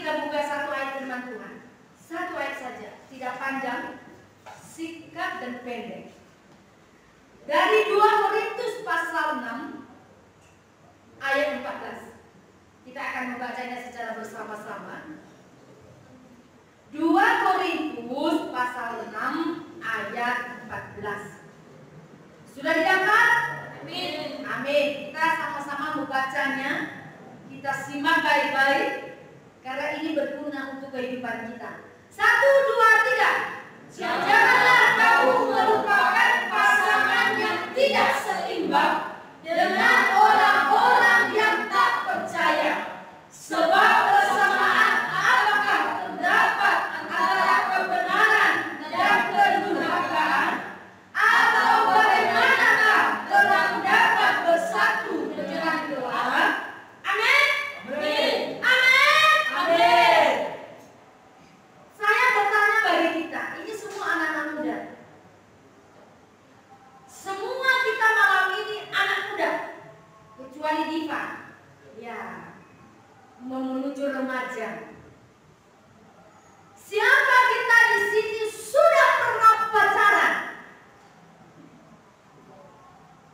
kita buka satu ayat firman Tuhan. Satu ayat saja, tidak panjang, singkat dan pendek. Dari 2 Korintus pasal 6 ayat 14. Kita akan membacanya secara bersama-sama. 2 Korintus pasal 6 ayat 14. Sudah didapat? Amin. Amin. Kita sama-sama membacanya. Kita simak baik-baik karena ini berguna untuk kehidupan kita. 1, 2, 3. Janganlah kamu merupakan pasangan yang tidak seimbang dengan orang-orang yang tak percaya. Sebab kesamaan apakah terdapat antara kebenaran dan kedurhakaan? Atau bagaimanakah orang dapat bersatu dengan kelahan? Amin. Amin. Amin. Amin. Saya bertanya bagi kita, ini semua anak-anak muda. Semua kita malam ini anak muda, kecuali Diva. Ya, menuju remaja. Siapa kita di sini sudah pernah pacaran?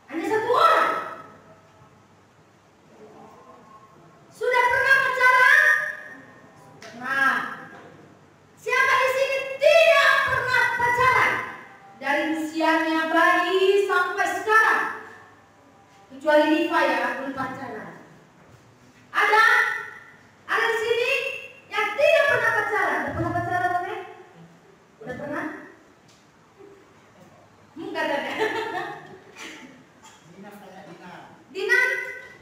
Hanya satu orang. Sudah pernah pacaran? Nah, siapa di sini tidak pernah pacaran? Dari usianya bayi sampai sekarang. Kecuali Diva ya, belum pacaran. Ada? Ada di sini yang tidak pernah pacaran? Udah pernah pacaran, Oke? Udah pernah? Katanya. Dina,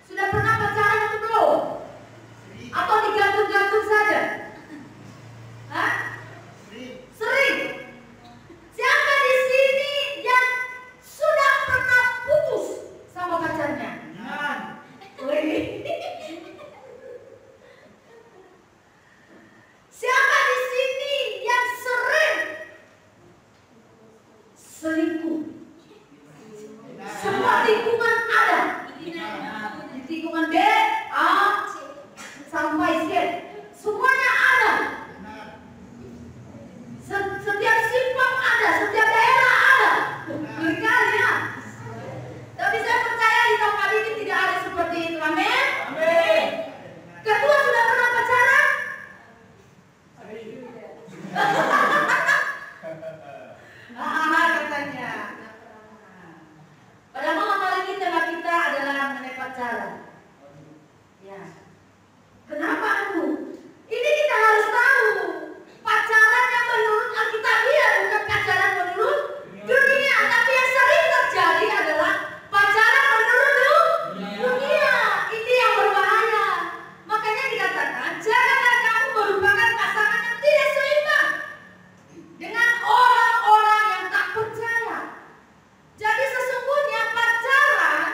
sudah pernah pacaran atau belum? Atau digantung-gantung saja? Hah? Sering. Siapa di sini yang sudah pernah putus sama pacarnya? Wih. Siapa di sini yang sering selingkuh? Semua lingkungan ada. Di lingkungan B, A, sampai Z, semuanya ada. Setiap simpang ada, setiap daerah ada. Berkali ya. Tapi saya percaya di tempat ini tidak ada seperti itu. Amin. Amin. Ketua sudah pernah pacaran? Katanya. Padahal apalagi tema kita adalah mengenai pacaran. Ya. Kenapa aku? Ini kita harus tahu. Pacaran yang menurut Alkitabiah bukan pacaran menurut dunia. Tapi yang sering terjadi adalah pacaran menurut dunia. Ini yang berbahaya. Makanya dikatakan, janganlah kamu merupakan pasangan yang tidak seimbang dengan orang-orang yang tak percaya. Jadi sesungguhnya pacaran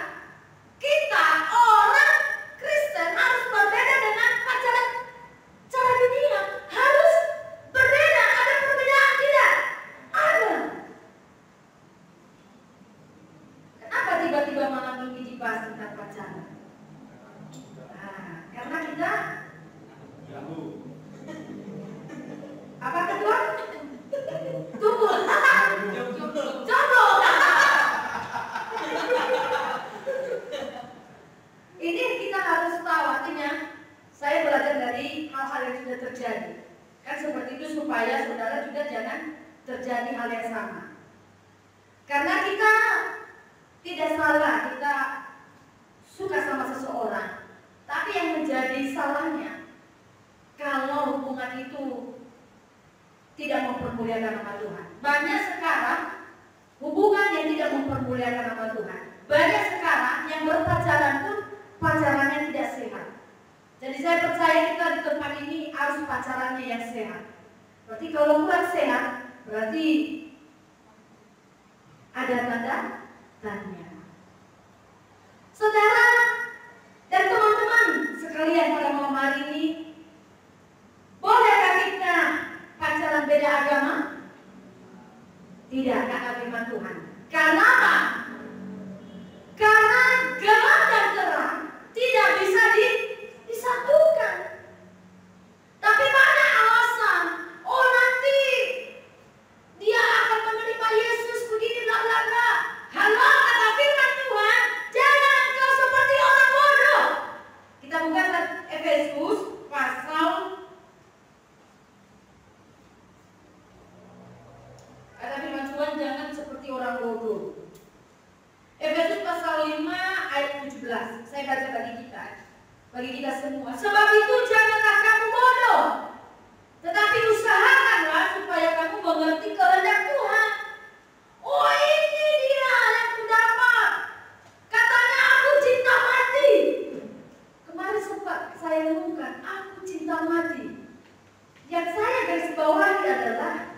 kita orang Kristen harus berbeda dengan pacaran cara dunia. Harus berbeda. Ada perbedaan tidak? Ada. Kenapa tiba-tiba malam ini dibahas tentang pacaran? Nah, karena kita apa kedua? Tunggu. Jomblo. Ini kita harus tahu, artinya saya belajar dari hal-hal yang sudah terjadi. Kan seperti itu supaya saudara juga jangan terjadi hal yang sama. Karena kita tidak salah, kita suka sama seseorang. Tapi yang menjadi salahnya kalau hubungan itu tidak mempermuliakan nama Tuhan. Banyak sekarang hubungan yang tidak mempermuliakan nama Tuhan. Banyak sekarang yang berpacaran pun pacarannya tidak sehat. Jadi saya percaya kita di tempat ini harus pacarannya yang sehat. Berarti kalau kurang sehat, berarti ada tanda tanya. Saudara dan teman-teman sekalian pada malam hari ini, bolehkah kita pacaran beda agama? Tidak, kata firman Tuhan. Karena apa? Karena gelap dan terang tidak bisa disatukan. Tapi bagi kita semua. Sebab itu janganlah kamu bodoh, tetapi usahakanlah supaya kamu mengerti kehendak Tuhan. Oh, ini dia yang kudapat. Katanya aku cinta mati. Kemarin sempat saya ngomongkan, aku cinta mati. Yang saya garis bawahi adalah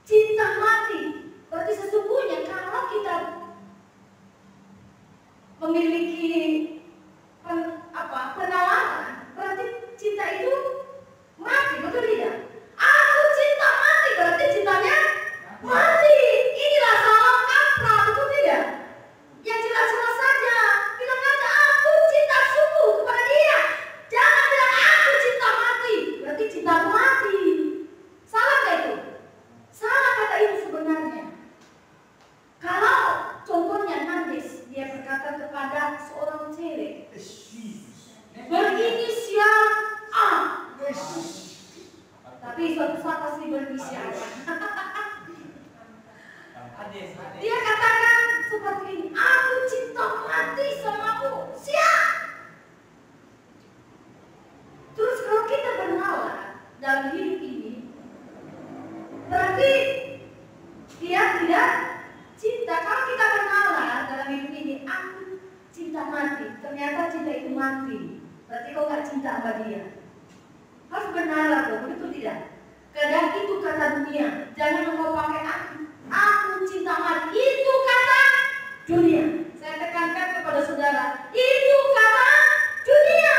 cinta mati. Berarti sesungguhnya kalau kita memiliki penawaran, berarti cinta itu mati, betul tidak? Aku cinta mati, berarti cintanya mati. Inilah salah kaprah, betul tidak? Yang jelas-jelas saja bilang aja aku cinta sungguh kepada dia. Jangan bilang aku cinta mati, berarti cinta mati. Salah gak itu? Salah kata itu sebenarnya. Kalau contohnya Nandes, dia berkata kepada seorang cewek berinisial A, tapi suatu saat pasti berinisial A. Dia katakan seperti ini, aku cinta mati samamu. Siap. Terus kalau kita bernalar dalam hidup ini, berarti dia tidak cinta. Kalau kita bernalar dalam hidup ini, aku cinta mati, ternyata cinta itu mati, berarti kau gak cinta sama dia. Harus bernalar dong, betul tidak? Kadang itu kata dunia, jangan engkau pakai aku cinta mati, itu kata dunia. Saya tekankan kepada saudara, itu kata dunia.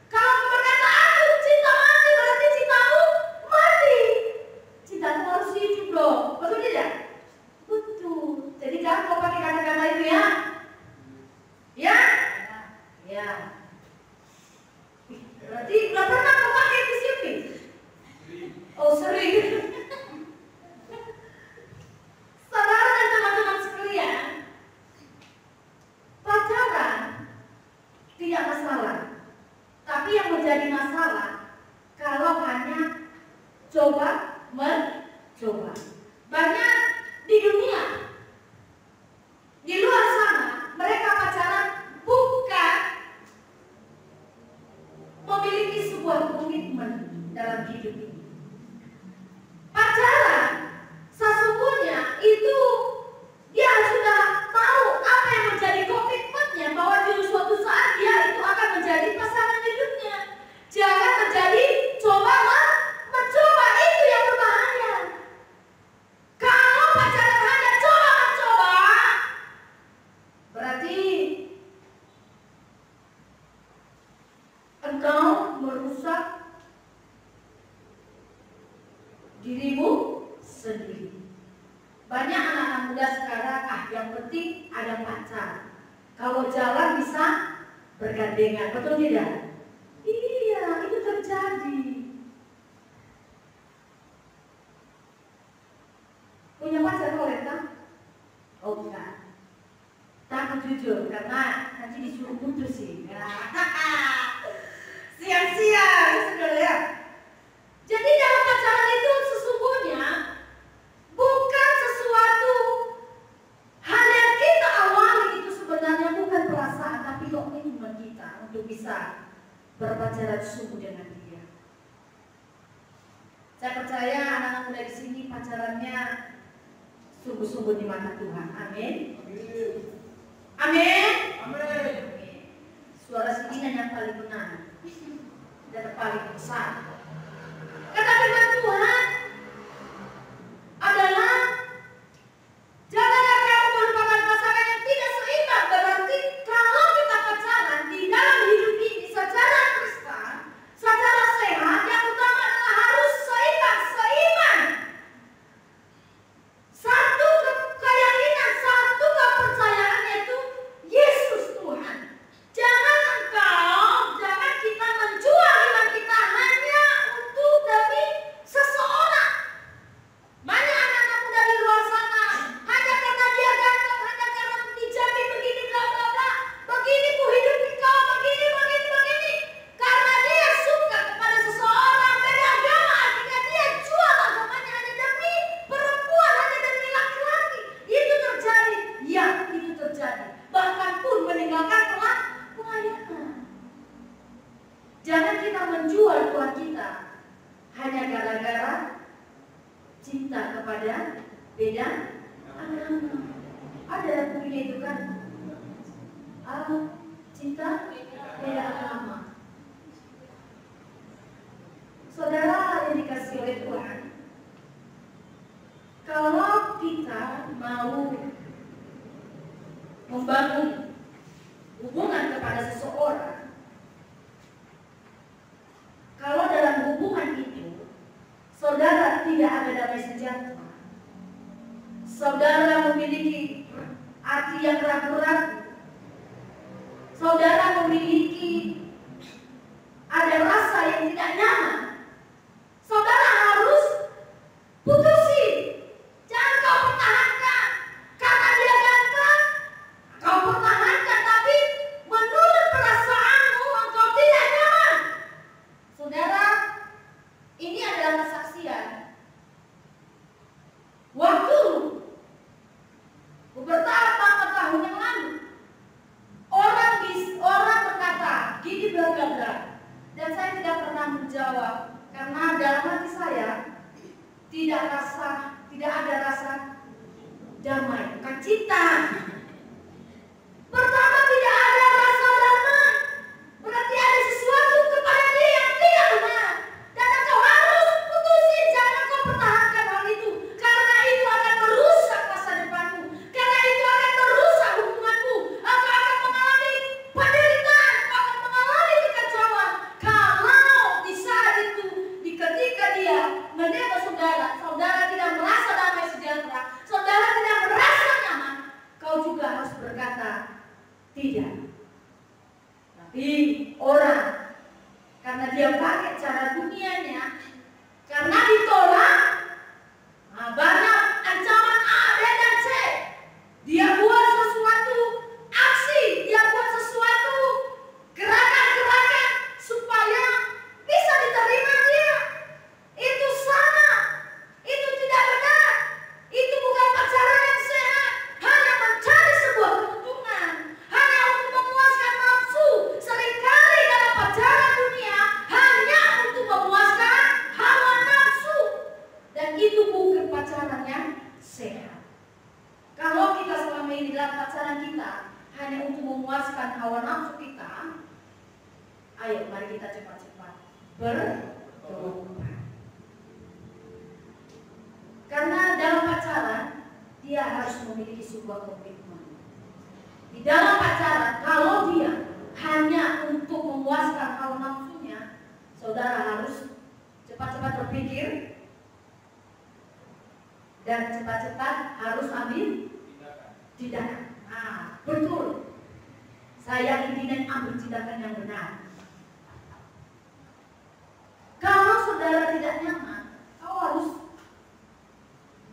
Kalau berkata aku cinta mati, berarti cintamu mati. Cintamu harus hidup loh, betul tidak? Betul. Jadi jangan kau pakai kata-kata itu ya. Ya? Ya. Berarti udah pernah kau pakai itu sipil? Oh, sering. Saudara dan teman-teman sekalian, pacaran tidak masalah. Tapi yang menjadi masalah kalau hanya coba mencoba. Banyak di dunia, di luar sana, mereka pacaran bukan memiliki sebuah komitmen dalam hidup ini. Pacaran sesungguhnya itu dia sudah tahu apa yang menjadi komitmennya, bahwa di suatu saat dia itu akan menjadi pasangan hidupnya. Jangan menjadi coba mencoba, itu yang berbahaya. Kalau pacaran hanya coba mencoba, berarti engkau merusak dirimu sendiri. Banyak anak-anak muda sekarang, yang penting ada pacar. Kalau jalan bisa bergandengan, betul tidak? Iya, itu terjadi. Punya pacar kau kan? Oh bukan. Takut jujur karena nanti disuruh putusin. Siang-siang, saudara ya. Jadi dalam pacaran itu sesungguhnya bukan sesuatu hal yang kita awali, itu sebenarnya bukan perasaan, tapi komitmen kita untuk bisa berpacaran sungguh dengan dia. Saya percaya anak-anak muda di sini pacarannya sungguh-sungguh di mata Tuhan. Amin. Amin. Amin. Suara sini yang paling benar dan paling besar. Kata firman Tuhan adalah janganlah kamu merupakan pasangan yang tidak seimbang. Berarti kalau kita pacaran di dalam hidup ini secara Kristen, secara sehat, yang utama adalah harus seimbang. Satu keyakinan, satu kepercayaan, yaitu Yesus Tuhan. Jangan kita menjual iman kita hanya untuk demi permusuhan kita hanya gara-gara cinta kepada beda agama. Ada lagunya itu kan, cinta beda agama. Saudara yang dikasih oleh Tuhan, kalau kita mau membangun hubungan kepada seseorang, kalau dalam hubungan itu saudara tidak ada damai sejahtera, saudara memiliki hati yang ragu-ragu, saudara memiliki ada rasa yang tidak nyaman, saudara harus putusin. Jangan kau pertahankan karena dia ganteng, kau pertahankan, tapi menurut perasaanmu engkau tidak nyaman. Saudara, ini adalah kesaksian. Waktu beberapa tahun yang lalu, orang berkata gini bla bla bla, dan saya tidak pernah menjawab karena dalam hati saya tidak ada rasa damai, bukan cinta. Pertama, tidak ada rasa damai, berarti ada sesuatu kepada dia yang tidak benar, dan engkau harus putusin. Jangan kau pertahankan hal itu, karena itu akan merusak masa depanmu, karena itu akan merusak hubunganmu. Engkau akan mengalami penderitaan, engkau akan mengalami kekacauan. Kalau di saat itu, ketika dia menembak saudara, saudara tidak merasa damai sejahtera, saudara tidak merasa nyaman, kau juga harus berkata tidak. Tapi orang, karena dia pakai cara dunianya, karena ditolak, banyak ancaman A, B, dan C. Dia buat sesuatu aksi, dia buat sesuatu gerakan-gerakan supaya bisa diterima dia. Itu salah, itu tidak benar, itu bukan pacaran yang sehat. Hanya mencari sebuah keuntungan, hanya untuk memuaskan nafsu. Seringkali dalam pacaran dunia hanya untuk memuaskan hawa nafsu, dan itu bukan pacaran yang sehat. Kalau kita selama ini dalam pacaran kita hanya untuk memuaskan hawa nafsu kita, ayo mari kita cepat-cepat bertobat. Karena dalam pacaran dia harus memiliki sebuah komitmen. Di dalam pacaran, kalau dia hanya untuk memuaskan hawa nafsunya, saudara harus cepat-cepat berpikir dan cepat-cepat harus ambil tindakan. Betul. Saya ingin ambil tindakan yang benar. Kalau saudara tidak nyaman, kau harus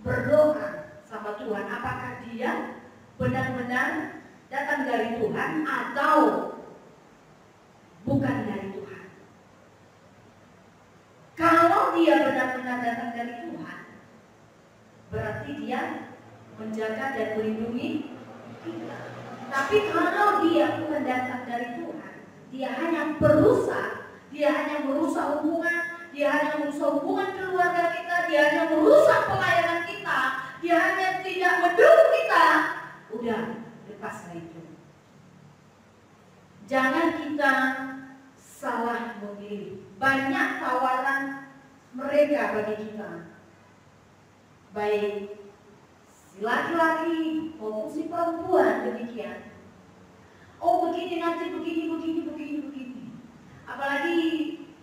berdoa sama Tuhan, apakah dia benar-benar datang dari Tuhan atau bukan dari Tuhan. Kalau dia benar-benar datang dari Tuhan, berarti dia menjaga dan melindungi kita. Tapi kalau dia bukan datang dari Tuhan, dia hanya berusaha, dia hanya merusak hubungan, dia hanya merusak hubungan keluarga kita, dia hanya merusak pelayanan kita, dia hanya tidak mendukung kita. Udah, lepaslah itu. Jangan kita salah memilih. Banyak tawaran mereka bagi kita, baik si laki-laki maupun si perempuan demikian. Oh begini nanti, begini. Apalagi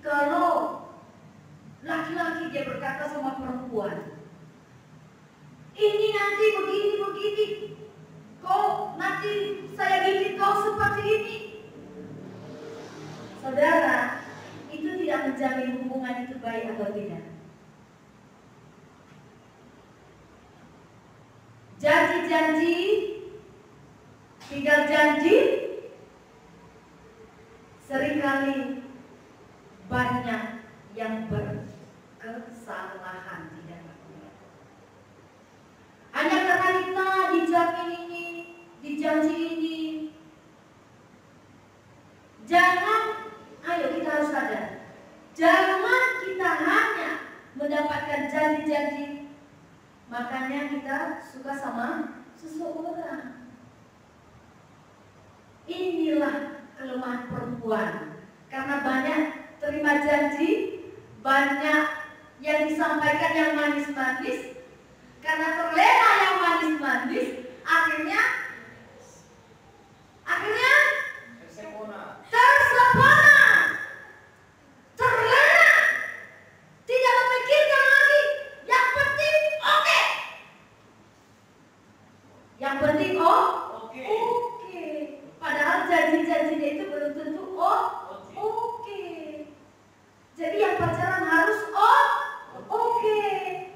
kalau laki-laki dia berkata sama perempuan, ini nanti begini, kau nanti saya bikin kau seperti ini. Saudara, itu tidak menjamin hubungan itu baik atau tidak. Janji-janji, tinggal janji, seringkali banyak yang berkesalahan di dalamnya. Hanya karena kita dijamin ini, dijanji ini. Jangan, ayo kita harus sadar, jangan janji-janji. Makanya kita suka sama seseorang. Inilah kelemahan perempuan. Karena banyak terima janji, banyak yang disampaikan yang manis-manis. Karena terlena yang manis-manis, akhirnya tersepona, terlena, tidak memikirkan lagi. Yang penting oke. Yang penting oke. Padahal janji-janjinya itu belum tentu oke. Jadi yang pacaran harus oke.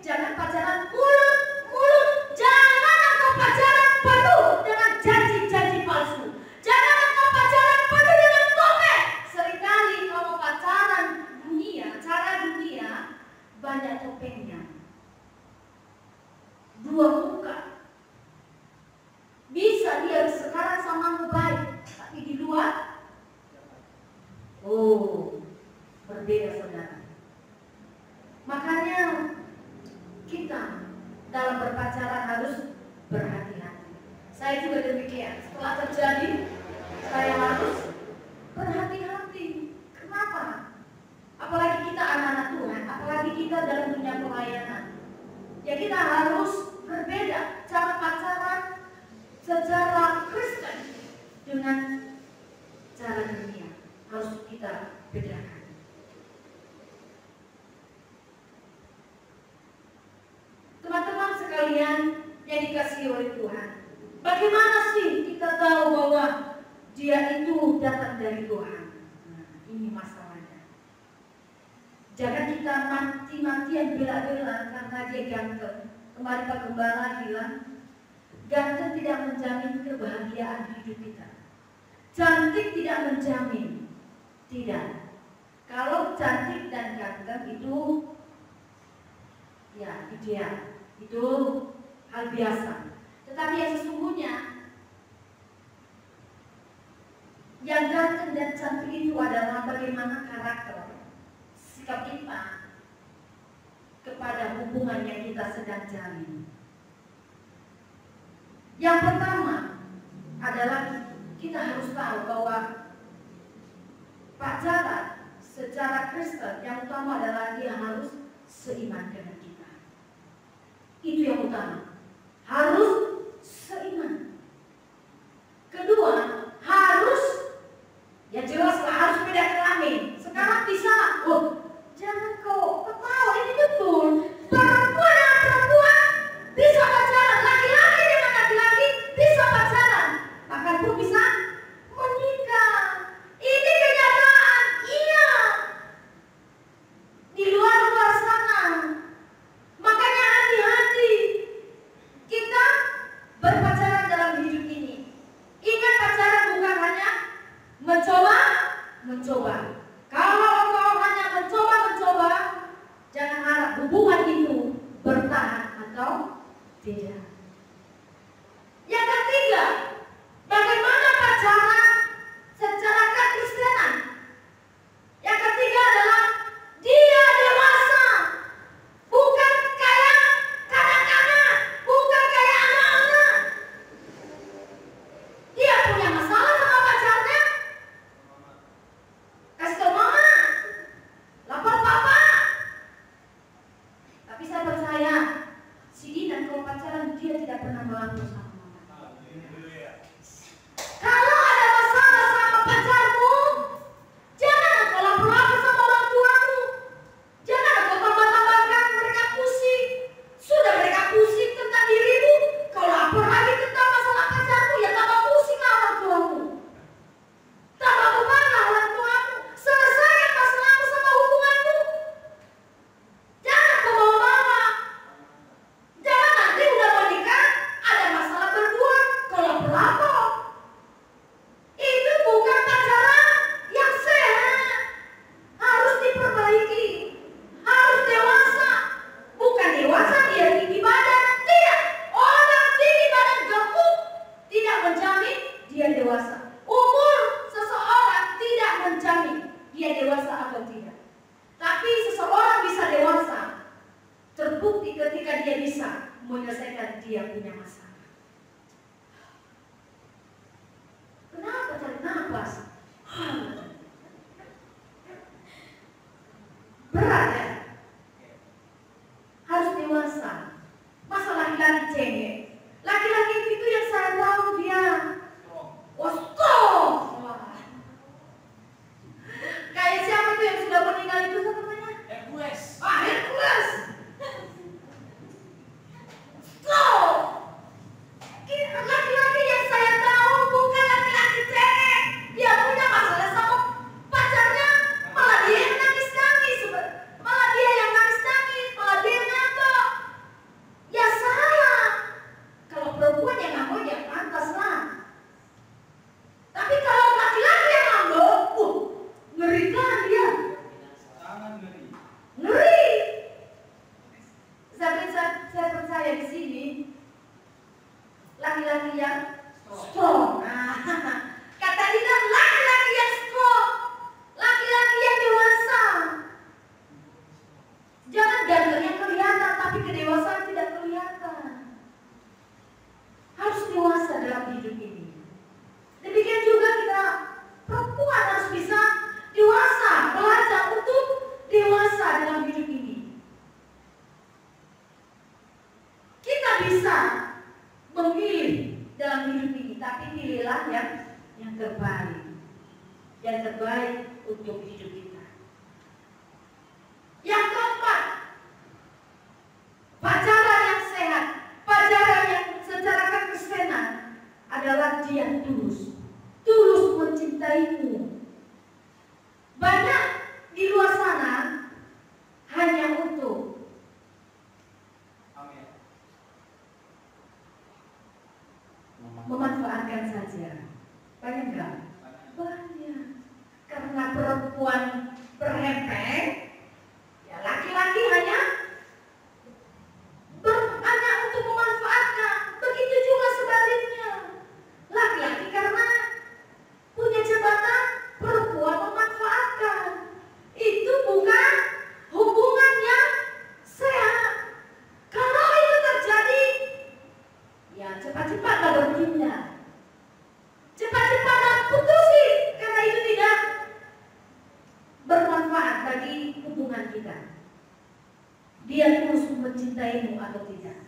Jangan pacaran mulut. Jangan engkau pacaran penuh dengan janji-janji palsu. Jangan engkau pacaran penuh dengan topeng. Seringkali kalau pacaran cara dunia banyak topengnya. Dua muka. Bisa dia sekarang samamu baik, tapi di luar berbeda, saudara. Makanya kita dalam berpacaran harus berhati-hati. Saya juga demikian. Setelah terjadi, saya harus berhati-hati. Kenapa? Apalagi kita anak-anak Tuhan, apalagi kita dalam dunia pelayanan. Ya kita harus berbeda cara pacaran secara Kristen dengan cara dunia. Harus kita bedakan. Teman-teman sekalian yang dikasihi oleh Tuhan, bagaimana sih kita tahu bahwa dia itu datang dari Tuhan? Nah, ini masalahnya. Jangan kita mati-matian bela-bela karena dia ganteng. Kemarin Pak Gembala bilang, ganteng tidak menjamin kebahagiaan hidup kita. Cantik tidak menjamin. Tidak. Kalau cantik dan ganteng itu ya ideal. Itu hal biasa. Tetapi yang sesungguhnya yang ganteng dan cantik itu adalah bagaimana karakter, sikap kita kepada hubungan yang kita sedang jalin. Yang pertama adalah kita harus tahu bahwa pacaran secara Kristen yang utama adalah dia harus seiman dengan kita. Itu yang utama. Harus seiman. Kedua, harus ya jelaslah harus beda kelamin. Sekarang bisa, jangan kau ketawa, ini betul. Perempuan dengan perempuan bisa pacaran, laki-laki dengan laki-laki bisa pacaran, bahkan pun bisa menikah. Ini kenyataan, iya. Di luar sana. Makanya hati-hati kita berpacaran dalam hidup ini. Ingat, pacaran bukan hanya mencoba. Kalau kau hanya mencoba, jangan harap hubungan itu bertahan atau tidak. Yang ketiga, bagaimana pacaran secara kekristenan? Yang ketiga adalah dia dewasa. menyelesaikan dia punya masalah. Kenapa tarik nafas? Berat ya? Harus dewasa. Masa laki-laki cengeng? Laki-laki itu yang saya tahu dia strong. Kayak siapa tuh yang sudah meninggal itu namanya? Hercules. Hercules. Strong. Laki-laki yang saya tahu bukan laki-laki cengeng. Dia punya masalah sama pacarnya, malah dia yang nangis-nangis. Malah dia yang nangis-nangis, malah dia yang ngambek. Ya salah. Kalau perempuan yang ngambek ya pantas lah. Tapi kalau laki-laki yang ngambek, ngeri kan dia. Sangat ngeri. Ngeri. Saya percaya di sini laki-laki yang strong. Kata Dina, laki-laki yang strong, laki-laki yang dewasa. Jangan gantengnya kelihatan, tapi kedewasaan tidak kelihatan. Harus dewasa dalam hidup ini. Demikian juga kita perempuan harus bisa dewasa, belajar untuk dewasa dalam hidup ini. Kita bisa memilih dalam hidup ini, tapi pilihlah yang terbaik. Yang terbaik untuk hidup kita. Yang keempat, pacaran yang sehat, pacaran yang secara kekristenan adalah dia tulus. Tulus mencintaimu. Banyak di luar sana hanya untuk memanfaatkan saja. Banyak enggak? Banyak. Karena perempuan berhempeng, ya laki-laki hanya untuk memanfaatkan. Begitu juga sebaliknya. Laki-laki karena punya jabatan, perempuan memanfaatkan. Itu bukan hubungan yang sehat. Kalau itu terjadi, ya cepat-cepatlah berpindah. Cepat-cepatlah putusin, karena itu tidak bermanfaat bagi hubungan kita. Dia terus mencintaimu atau tidak.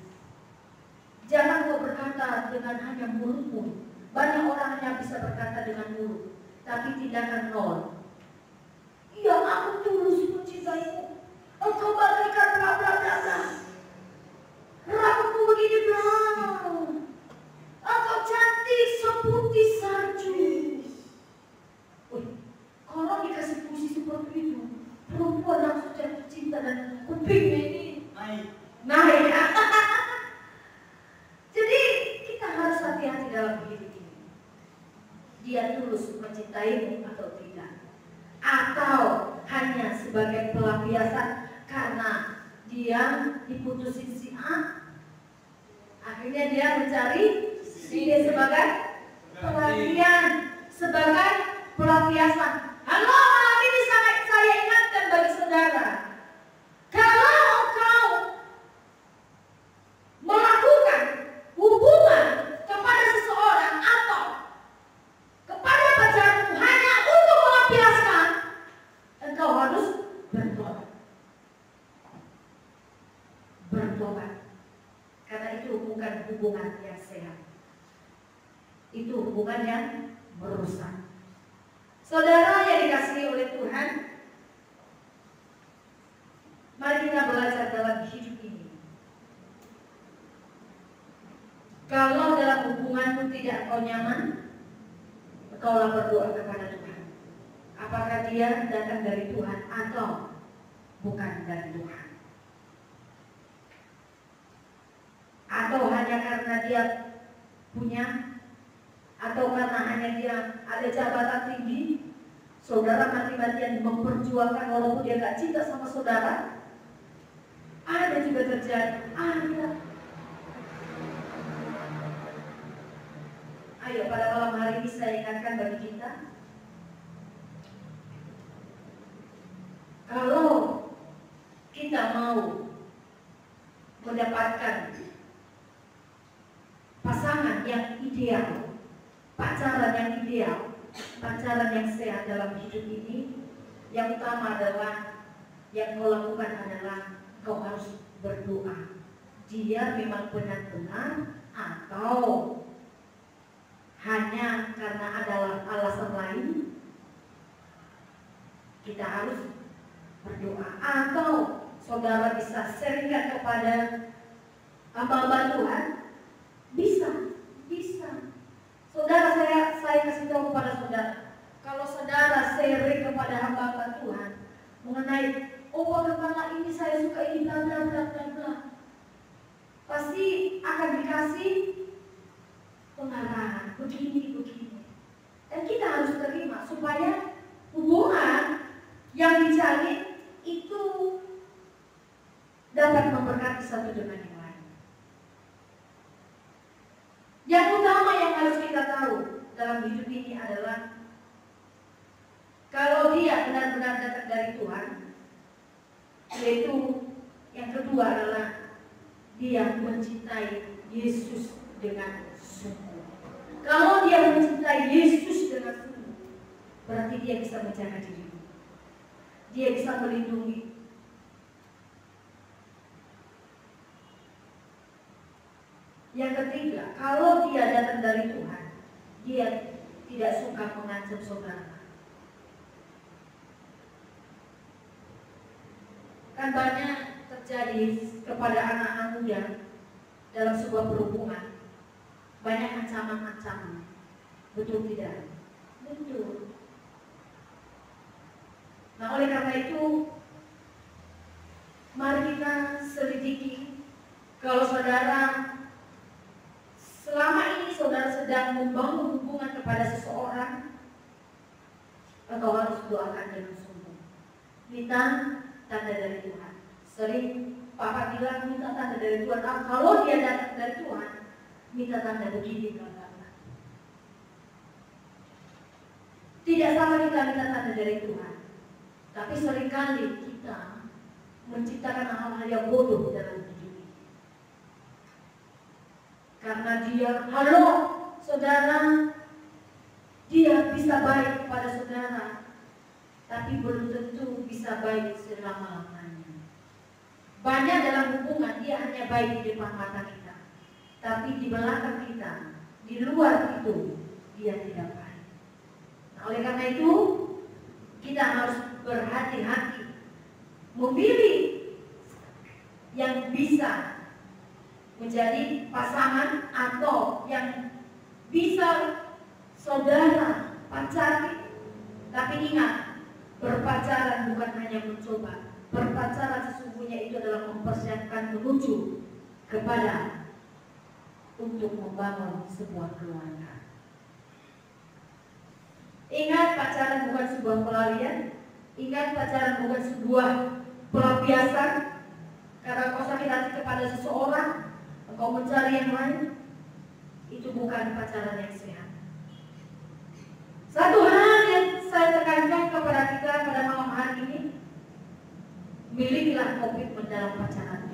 Jangan kau berkata dengan hanya mulutmu. Banyak orang yang bisa berkata dengan mulut, tapi tindakan nol. Iya, aku tulus mencintaimu. Engkau bagaikan bla bla bla bla. Rambutmu begini brown. Engkau cantik seputih salju. Kalau dikasih puisi seperti itu, perempuan langsung jatuh cinta dan kupingnya ini naik. Jadi kita harus hati-hati dalam hidup ini. Dia tulus mencintaimu atau tidak, atau hanya sebagai pelampiasan karena dia diputusin si A, akhirnya dia mencari dia sebagai pelatihan, sebagai pelampiasan. Halo, malam ini saya ingatkan bagi saudara, kalau engkau melakukan hubungan kepada seseorang atau kepada pacarmu hanya untuk melampiaskan, engkau harus bertobat. Bertobat. Karena itu bukan hubungan yang sehat. Itu hubungan yang merusak. Saudara yang dikasihi oleh Tuhan, mari kita belajar dalam hidup ini. Kalau dalam hubunganmu tidak kau nyaman, kaulah berdoa kepada Tuhan. Apakah dia datang dari Tuhan atau bukan dari Tuhan? Atau hanya karena dia punya, atau karena hanya dia ada jabatan tinggi, saudara mati-matian memperjuangkan walaupun dia gak cinta sama saudara. Ada juga terjadi. Ayo pada malam hari ini saya ingatkan bagi kita, kalau kita mau mendapatkan yang ideal, pacaran yang ideal, pacaran yang sehat dalam hidup ini, yang utama adalah yang kau lakukan adalah kau harus berdoa. Dia memang benar-benar atau hanya karena adalah alasan lain, kita harus berdoa. Atau saudara bisa sharingkan kepada hamba Tuhan, bisa. Saudara, saya kasih tahu kepada saudara, kalau saudara sharing kepada hamba Tuhan mengenai bagaimana ini saya suka ini bla bla bla bla bla, pasti akan dikasih pengarahan begini. Dan kita harus terima supaya hubungan yang dijalin itu dapat memberkati satu dengan yang lain. Yang utama yang harus kita tahu dalam hidup ini adalah kalau dia benar-benar datang dari Tuhan, yaitu yang kedua adalah dia mencintai Yesus dengan sungguh. Kalau dia mencintai Yesus dengan sungguh, berarti dia bisa menjaga diri, dia bisa melindungi. Yang ketiga, kalau dia datang dari Tuhan, dia tidak suka mengancam saudara. Kan banyak terjadi kepada anak-anak muda dalam sebuah perhubungan, banyak ancaman-ancaman. Betul tidak? Betul. Nah, oleh karena itu, mari kita selidiki. Kalau saudara selama ini saudara sedang membangun hubungan kepada seseorang, engkau harus doakan dengan sungguh. Minta tanda dari Tuhan. Sering Papa bilang minta tanda dari Tuhan. Kalau dia datang dari Tuhan, minta tanda begini kata. Tidak salah kita minta tanda dari Tuhan, tapi seringkali kita menciptakan hal-hal yang bodoh dalam hidup ini. Karena dia, halo saudara, dia bisa baik kepada saudara, tapi belum tentu bisa baik selama-lamanya. Banyak dalam hubungan dia hanya baik di depan mata kita, tapi di belakang kita, di luar itu dia tidak baik. Nah, oleh karena itu kita harus berhati-hati memilih yang bisa menjadi pasangan atau yang bisa saudara pacari. Tapi ingat, berpacaran bukan hanya mencoba. Berpacaran sesungguhnya itu adalah mempersiapkan menuju kepada untuk membangun sebuah keluarga. Ingat, pacaran bukan sebuah pelarian. Ingat, pacaran bukan sebuah pelampiasan. Karena kau sakit hati kepada seseorang, engkau mencari yang lain, itu bukan pacaran yang sehat. Satu hal yang saya tekankan kepada kita pada malam hari ini, milikilah komitmen dalam pacaran.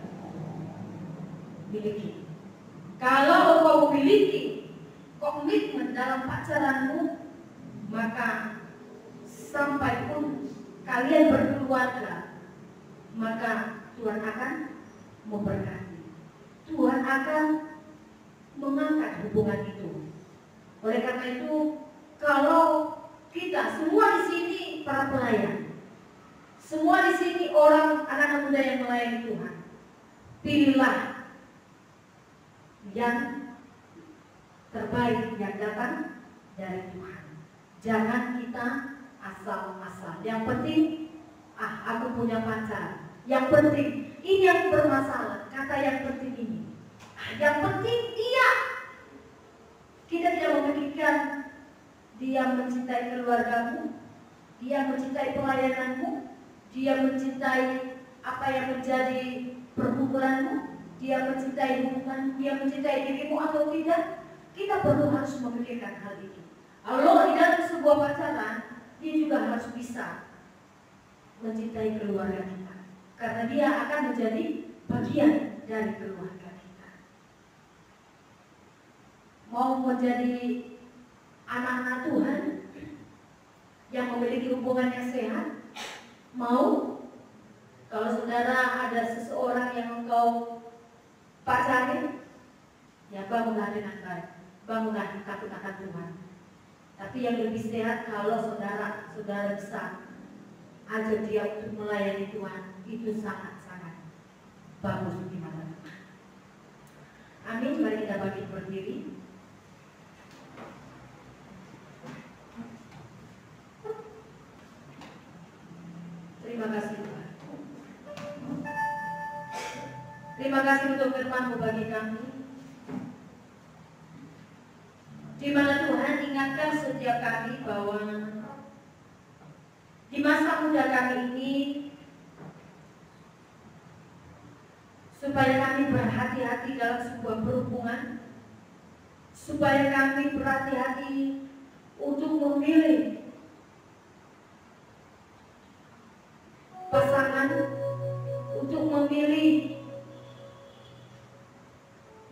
Miliki. Kalau engkau memiliki komitmen dalam pacaranmu, maka sampai pun kalian berkeluarga, maka Tuhan akan memberkati. Tuhan akan mengangkat hubungan itu. Oleh karena itu, kalau kita semua di sini para pelayan, semua di sini orang anak-anak muda yang melayani Tuhan, pilihlah yang terbaik yang datang dari Tuhan. Jangan kita asal-asal. Yang penting, aku punya pacar. Yang penting, ini yang bermasalah. Kata yang penting ini. Yang penting dia. Kita tidak memikirkan dia mencintai keluargamu, dia mencintai pelayananmu, dia mencintai apa yang menjadi perkumpulanmu, dia mencintai hubungan, dia mencintai dirimu atau tidak. Kita perlu harus memikirkan hal itu. Kalau di dalam sebuah pacaran, dia juga harus bisa mencintai keluarga kita, karena dia akan menjadi bagian dari keluarga kita. mau menjadi anak-anak Tuhan yang memiliki hubungan yang sehat? Mau? Kalau saudara ada seseorang yang engkau pacari, ya bangunlah dengan baik, bangunlah takut akan Tuhan. Tapi yang lebih sehat kalau saudara bisa ajak dia untuk melayani Tuhan, itu sangat-sangat bagus di mata Tuhan. Amin. Mari kita bangkit berdiri. Terima kasih Tuhan. Terima kasih untuk firman-Mu bagi kami, di mana Tuhan ingatkan setiap kami bahwa di masa muda kami ini, supaya kami berhati-hati dalam sebuah berhubungan, supaya kami berhati-hati untuk memilih pasangan, untuk memilih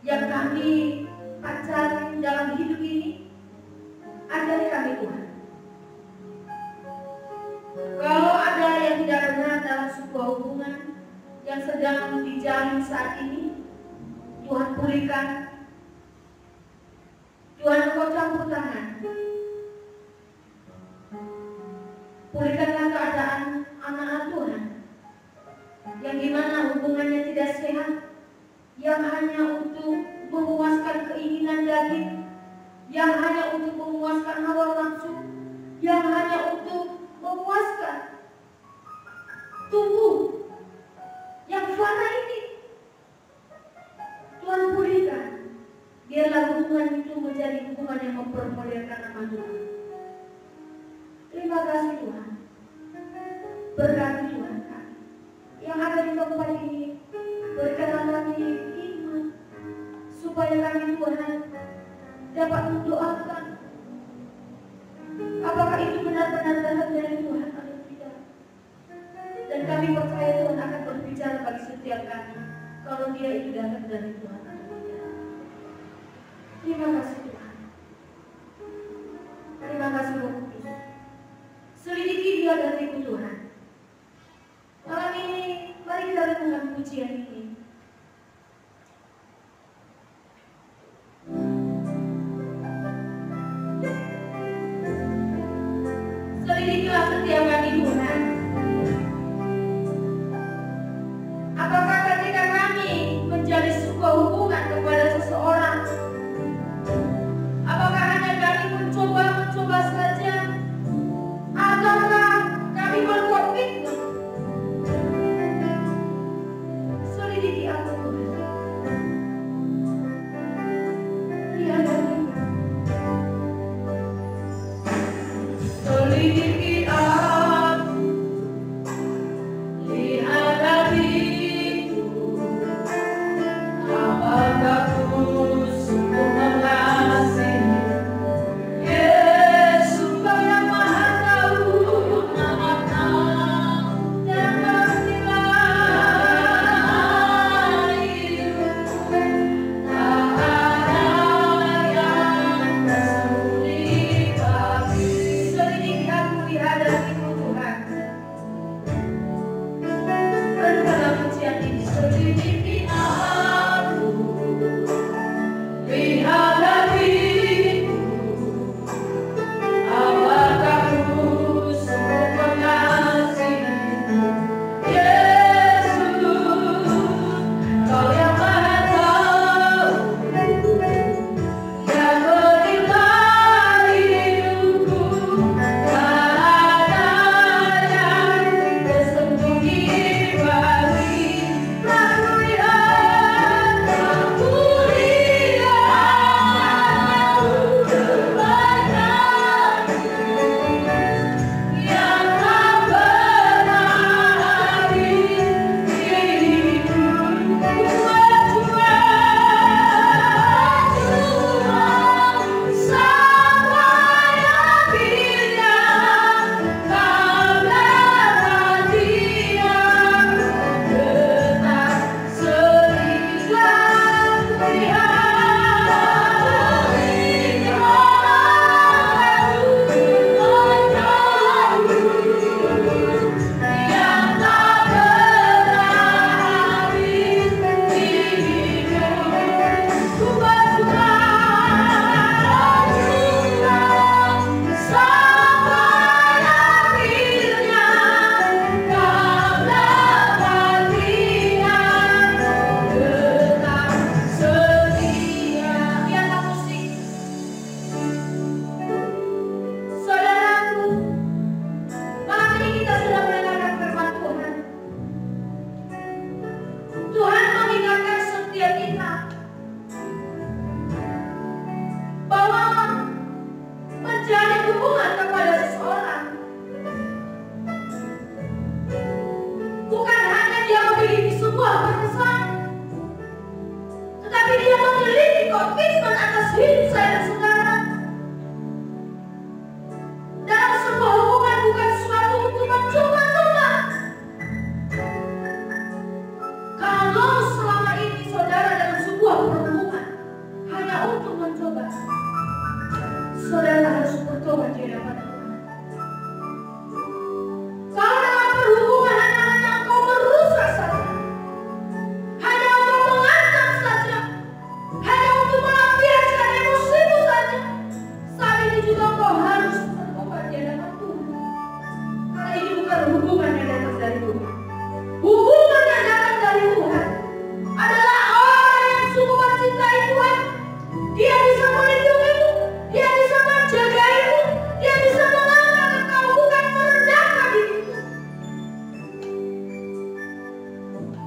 yang kami pacari dalam hidup ini. Ajari kami Tuhan. Kalau ada yang tidak benar dalam sebuah hubungan yang sedang dijalin saat ini, Tuhan pulihkan. Tuhan, Engkau campur tangan. Pulihkanlah keadaan anak-anak Tuhan yang dimana hubungannya tidak sehat, yang hanya untuk memuaskan keinginan daging, yang hanya untuk memuaskan hawa nafsu, yang hanya untuk memuaskan tubuh yang fana ini. Tuhan pulihkan. Biarlah hubungan itu menjadi hubungan yang mempermuliakan nama Tuhan. Terima kasih Tuhan. Berkati Tuhan kami yang ada di tempat ini. Berikanlah kami iman supaya kami Tuhan dapat mendoakan apakah itu benar-benar datang dari Tuhan atau tidak. Dan kami percaya Tuhan akan berbicara bagi setiap kami kalau dia itu datang dari Tuhan atau tidak. Terima kasih Tuhan. Terima kasih Roh Kudus. Selidiki dia hatiku Tuhan. Malam ini mari kita renungkan pujian ini. Selidikilah setiap kami Tuhan. Apakah ketika kami menjadi sebuah hubungan kepada seseorang, apakah hanya kami mencoba saja, ataukah kami berbuat fitnah? hidup saya dan saudara, dalam sebuah hubungan bukan sesuatu untuk mencoba-coba. Kalau selama ini saudara dalam sebuah perhubungan hanya untuk mencoba, saudara harus bertobat di hadapan Tuhan. Kalau dalam perhubungan hanya engkau merusak saja, hanya untuk mengancam saja, hanya untuk melampiaskan emosimu saja, saat ini juga engkau harus bertobat di hadapan Tuhan. Karena ini bukan hubungan yang datang dari Tuhan. Hubungan yang datang dari Tuhan adalah orang yang sungguh mencintai Tuhan. Dia bisa melindungimu, dia bisa menjagaimu, dia bisa mengangkat engkau, bukan merendahkan dirimu.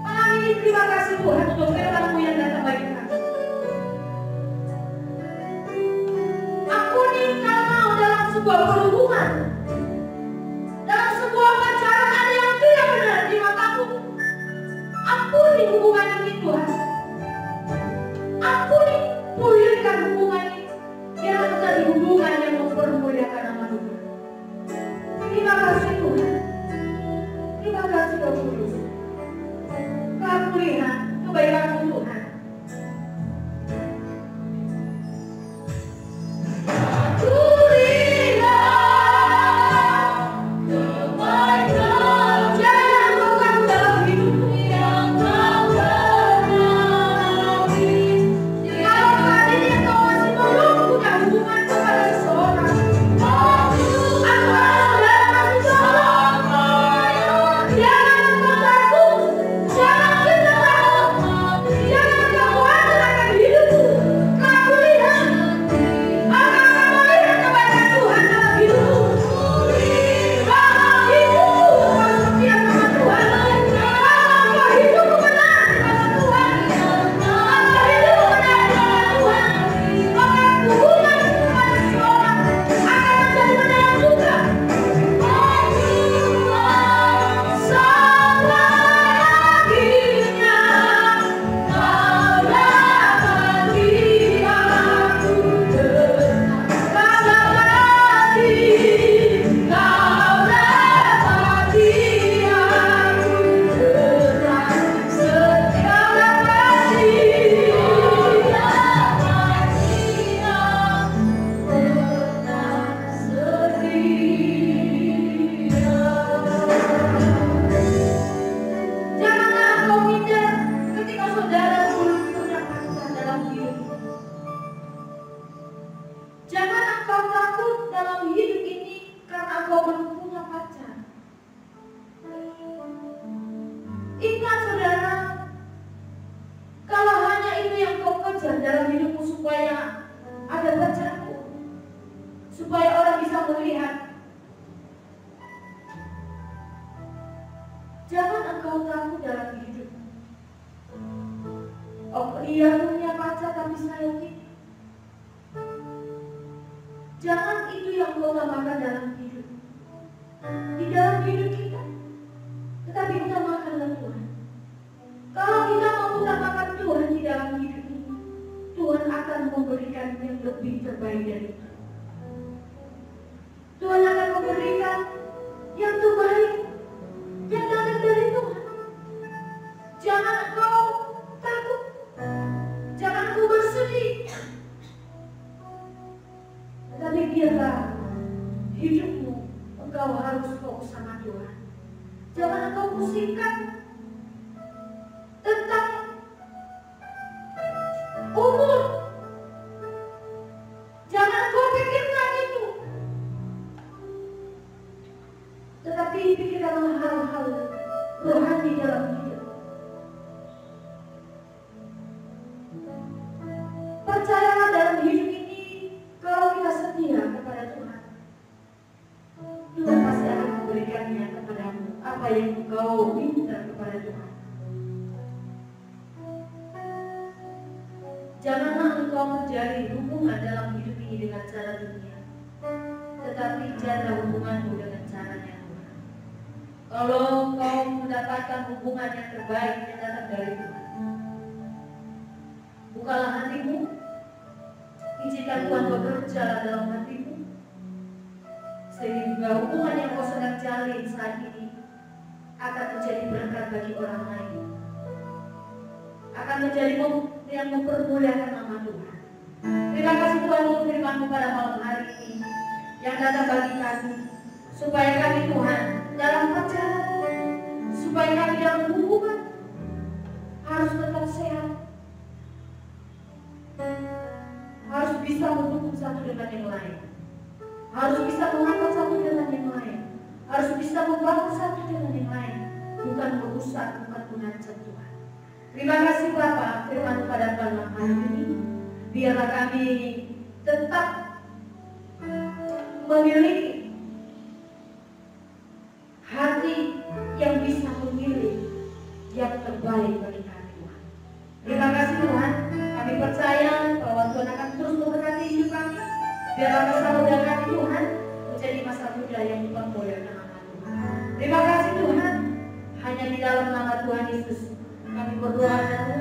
Malam ini terima kasih Tuhan untuk firman-Mu yang datang bagi kami. Ampuni kalau dalam sebuah perhubungan, dalam sebuah pacaran ada yang tidak benar di matamu. Ampuni hubungan ini Tuhan. Ampuni, pulihkan hubungan ini. Biar menjadi hubungan yang mempermuliakan nama Tuhan. Terima kasih Tuhan. Terima kasih Roh Kudus. Kau melihat kebaikan-Mu Tuhan. Janganlah engkau menjadi hubungan dalam hidup ini dengan cara dunia, tetapi jaga hubunganmu dengan caranya Tuhan. Kalau kau mendapatkan hubungan yang terbaik yang datang dari Tuhan, bukalah hatimu, Izinkan Tuhan bekerja dalam hatimu, sehingga hubungan yang kau sedang jalin saat ini akan menjadi berkat bagi orang lain, akan menjadi yang mempermuliakan nama Tuhan. Terima kasih Tuhan untuk firman-Mu pada malam hari ini yang datang bagi kami, supaya kami Tuhan dalam perjalanan, supaya kami dalam hubungan harus tetap sehat, harus bisa mendukung satu dengan yang lain, harus bisa mengangkat satu dengan yang lain, harus bisa membangun satu dengan yang lain, bukan merusak, bukan mengancam Tuhan. Terima kasih Bapa, firman pada malam hari ini, biarlah kami tetap memiliki hati yang bisa memilih yang terbaik bagi kami Tuhan. Terima kasih Tuhan, kami percaya bahwa Tuhan akan terus memberkati hidup kami. Biarlah masa muda kami Tuhan menjadi masa muda yang dipermuliakan nama Tuhan. Terima kasih Tuhan, hanya di dalam nama Tuhan Yesus kami berdoa dan